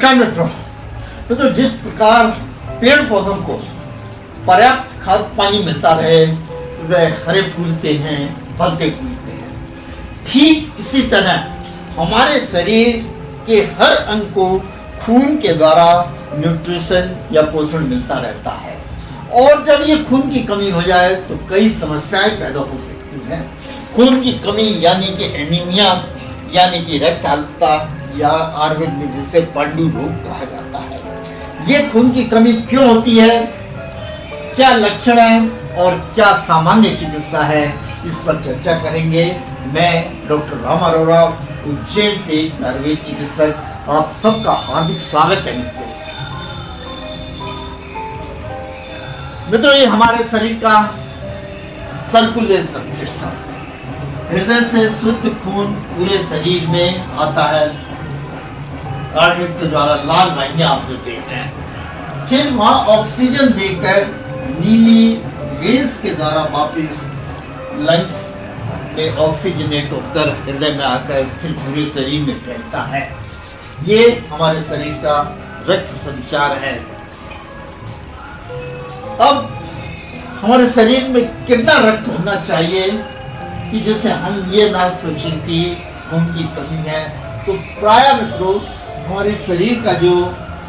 नमस्कार मित्रों। तो जिस प्रकार पेड़ पौधों को पर्याप्त खाद पानी मिलता रहे, वह हरे फूलते हैं, फलते फूलते हैं, ठीक इसी तरह हमारे शरीर के हर अंग को खून के द्वारा न्यूट्रिशन या पोषण मिलता रहता है। और जब ये खून की कमी हो जाए तो कई समस्याएं पैदा हो सकती हैं। खून की कमी यानी कि एनीमिया यानी कि रक्तअल्पता या आयुर्वेद में जिसे पांडु रोग कहा जाता है। ये खून की कमी क्यों होती है, क्या लक्षण है और क्या सामान्य चिकित्सा है, इस पर चर्चा करेंगे। मैं डॉक्टर राम अरोड़ा, उज्जैन से आयुर्वेद चिकित्सक, आप सबका हार्दिक स्वागत है। मित्रों, ये हमारे शरीर का सर्कुलेशन सिस्टम, हृदय से शुद्ध खून पूरे शरीर में आता है। आर्टरी के द्वारा लाल वाहिनियां आप जो देख रहे हैं, फिर वहां ऑक्सीजन देकर नीली वेन्स के द्वारा वापस लंग्स में ऑक्सीजनेट होकर हृदय में आकर फिर पूरे शरीर में फैलता है। ये हमारे शरीर का रक्त संचार है। अब हमारे शरीर में कितना रक्त होना चाहिए कि जैसे हम ये ना सोचें कि खून की कमी है, तो प्राय मित्रों हमारे शरीर का जो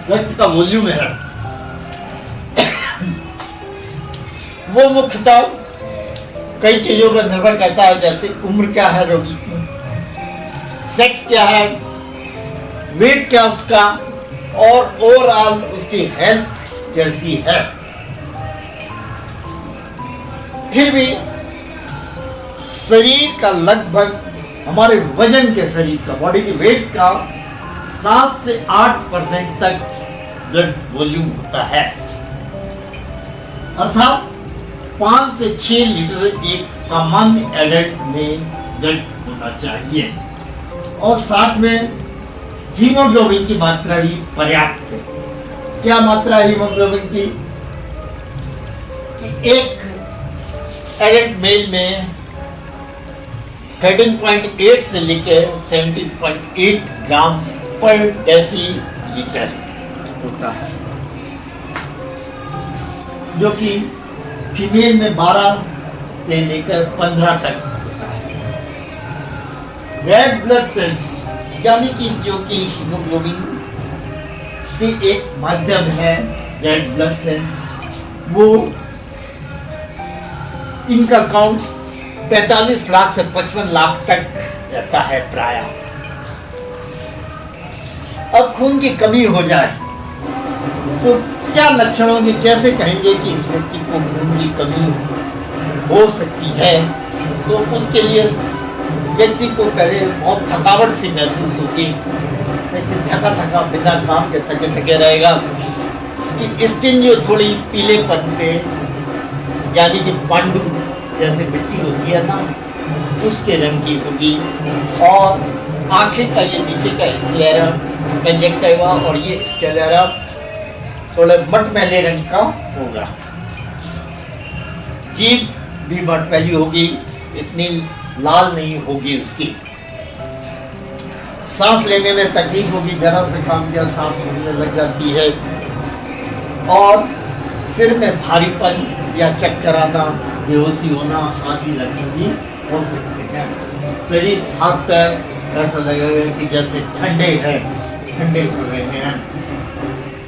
रक्त का वॉल्यूम है वो मुख्यतः कई चीजों पर निर्भर करता है। जैसे उम्र क्या है रोगी की, सेक्स क्या है, वेट क्या उसका, और ओवरऑल उसकी हेल्थ कैसी है। फिर भी शरीर का लगभग हमारे वजन के शरीर का, बॉडी के वेट का 7 से 8% तक ब्लड वॉल्यूम होता है। अर्थात 5 से 6 लीटर एक सामान्य एडल्ट में ब्लड होना चाहिए। और साथ में हीमोग्लोबिन की मात्रा भी पर्याप्त है। क्या मात्रा है हीमोग्लोबिन की? एक एडल्ट मेल में 13.8 से लेकर 17.8 ग्राम पर डेसीलीटर होता है, जो कि फीमेल में 12 से लेकर 15 तक होता है। रेड ब्लड सेल्स यानी कि जो कि हीमोग्लोबिन की एक माध्यम है, रेड ब्लड सेल्स, वो इनका काउंट 45 लाख से 55 लाख तक रहता है प्राय। अब खून की कमी हो जाए तो क्या लक्षणों में कैसे कहेंगे कि इस व्यक्ति को खून की कमी हो सकती है? तो उसके लिए व्यक्ति को पहले बहुत थकावट सी महसूस होगी, थका थका बिना काम के थके थके रहेगा, कि स्किन जो थोड़ी पीलेपन पे यानी कि पांडु जैसे मिट्टी होती है ना, उसके रंग की होगी। और आंखें का ये नीचे का स्क्लेरा, कंजक्टिवा और ये स्क्लेरा थोड़े मटमैले रंग का होगा। जीभ भी मटमैली होगी, इतनी लाल नहीं होगी उसकी। सांस लेने में तकलीफ होगी, जरा से काम किया सांस फूलने लग जाती है। और सिर में भारीपन या चक्कर आना, बेहोशी होना आदि लक्षण भी हो सकते हैं। शरीर हाथ पैर ऐसा लगेगा कि जैसे ठंडे पड़ रहे हैं।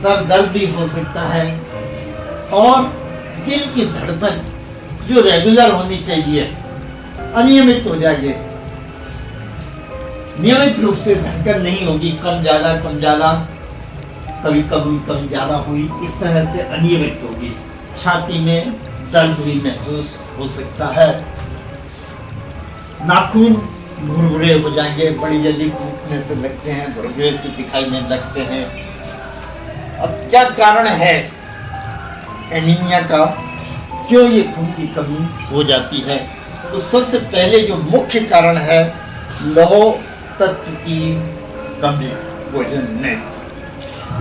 सर दर्द भी हो सकता है। और दिल की धड़कन जो रेगुलर होनी चाहिए अनियमित हो जाएगी। नियमित रूप से धड़कन नहीं होगी, कम ज्यादा, कभी ज्यादा हुई, इस तरह से अनियमित होगी। छाती में दर्द भी महसूस हो सकता है। नाखून भुरभुरे हो जाएंगे, बड़ी जल्दी टूटने से लगते हैं, भुरभुरे से दिखाई देने लगते हैं। अब क्या कारण है एनीमिया का, क्यों ये खून की कमी हो जाती है? तो सबसे पहले जो मुख्य कारण है लौह तत्व की कमी भोजन में।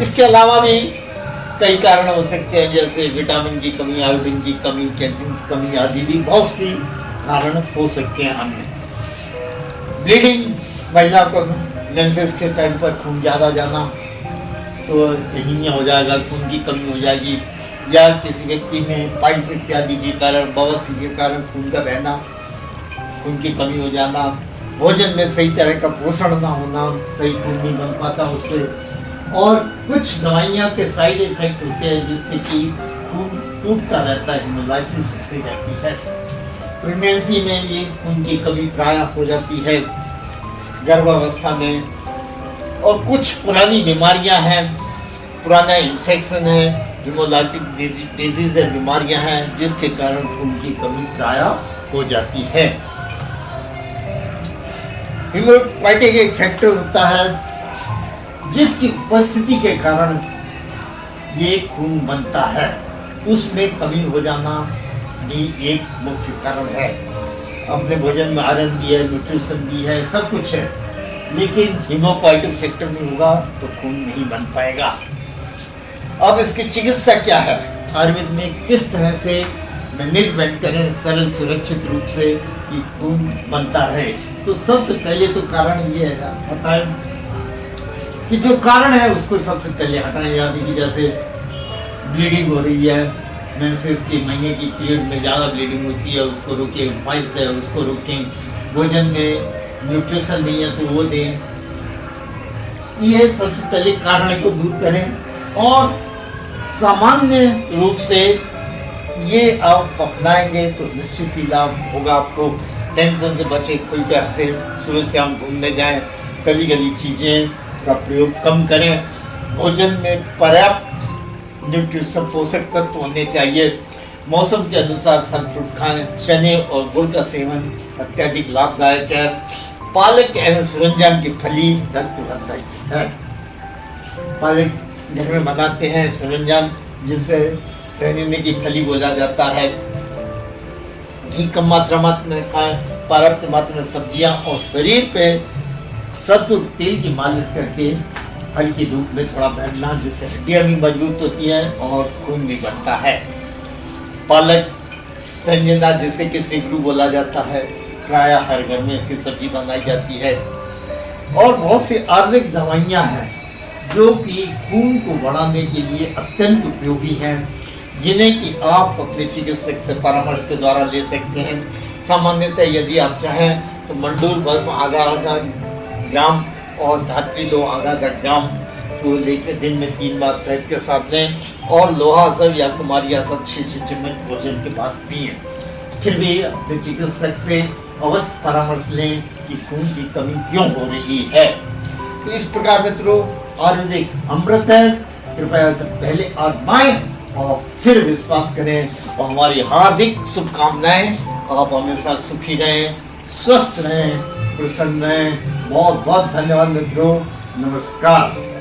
इसके अलावा भी कई कारण हो सकते हैं, जैसे विटामिन की कमी, आयोडीन की कमी, कैल्शियम की कमी आदि भी बहुत सी कारण हो सकते हैं। अन्य ब्लीडिंग, महिला को मेंसेस के टाइम पर खून ज्यादा जाना, तो एनीमिया हो जाएगा, खून की कमी हो जाएगी, या किसी व्यक्ति में पाइल्स इत्यादि के कारण, बवासीर के कारण खून का बहना, खून की कमी हो जाना, भोजन में सही तरह का पोषण ना होना, सही खून नहीं बन पाता उससे, और कुछ दवाइयाँ के साइड इफेक्ट होते हैं जिससे कि खून टूटता रहता है, हेमोलाइसिस होती रहती है। प्रेगनेंसी में ये खून की कमी प्राय हो जाती है, गर्भावस्था में, और कुछ पुरानी बीमारियां हैं, पुराना इन्फेक्शन है, हिमोलाइटिक डिजीज है, बीमारियां हैं जिसके कारण खून की कमी प्राय हो जाती है। हीमोलाइटिक एक फैक्टर होता है जिसकी उपस्थिति के कारण ये खून बनता है, उसमें कमी हो जाना भी एक मुख्य कारण है। अपने भोजन में आयरन भी है, न्यूट्रिशन भी है, सब कुछ है, लेकिन हीमोपोइटिक फैक्टर नहीं होगा तो खून नहीं बन पाएगा। अब इसकी चिकित्सा क्या है, आयुर्वेद में किस तरह से मैनेजमेंट करें सरल सुरक्षित रूप से कि खून बनता रहे। तो सबसे पहले तो कारण ये है, हटाएं कि जो कारण है उसको सबसे पहले हटाएं। याद कि जैसे ब्लीडिंग हो रही है, मेंसेस के महीने की पीरियड में ज़्यादा ब्लीडिंग होती है, उसको रोकें, पाइल्स है उसको रोकें, भोजन में न्यूट्रिशन नहीं है तो वो दें। ये सबसे पहले कारण को दूर करें, और सामान्य रूप से ये आप अपनाएंगे तो निश्चित ही लाभ होगा आपको। टेंशन से बचे, खुलकर से सुबह से हम घूमने जाएं, गली गली चीज़ें का प्रयोग कम करें, भोजन में पर्याप्त न्यूट्रिशन पोषक तत्व होने चाहिए, मौसम के अनुसार फल फ्रूट खाएं, चने और गुड़ का सेवन अत्यधिक लाभदायक है, पालक एवं सुरंजान की फली रक्तवर्धक है। पालक घर में बनाते हैं, सुरंजान जिसे सहजने की फली बोला जाता है। घी कम मात्रा में खाएं, पर्याप्त मात्रा में सब्जियां, और शरीर पे सरसों तेल की मालिश करके हल्की धूप में थोड़ा बैठना, जिससे हड्डियां भी मजबूत होती हैं और खून भी बढ़ता है। पालक संजना जिसे कि सिगरू बोला जाता है, प्राय हर घर में इसकी सब्जी बनाई जाती है। और बहुत सी आयुर्वेदिक दवाइयाँ हैं जो कि खून को बढ़ाने के लिए अत्यंत उपयोगी हैं, जिन्हें कि आप अपने चिकित्सक से परामर्श के द्वारा ले सकते हैं। सामान्यतः यदि आप चाहें तो मंडूर भस्म आधा ग्राम और धात्री लो आधा ग्राम को लेकर दिन में 3 बार शहद के साथ लें, और लोहा असर या कुमारी असर 6 चम्मच भोजन के बाद पिए। फिर भी अपने चिकित्सक से अवश्य परामर्श लें कि खून की कमी क्यों हो रही है। तो इस प्रकार मित्रों, आयुर्वेदिक अमृत है, कृपया से पहले आजमाएं और फिर विश्वास करें। और हमारी हार्दिक शुभकामनाएं, आप हमेशा सुखी रहें, स्वस्थ रहें, प्रसन्न रहें। बहुत बहुत धन्यवाद मित्रों, नमस्कार।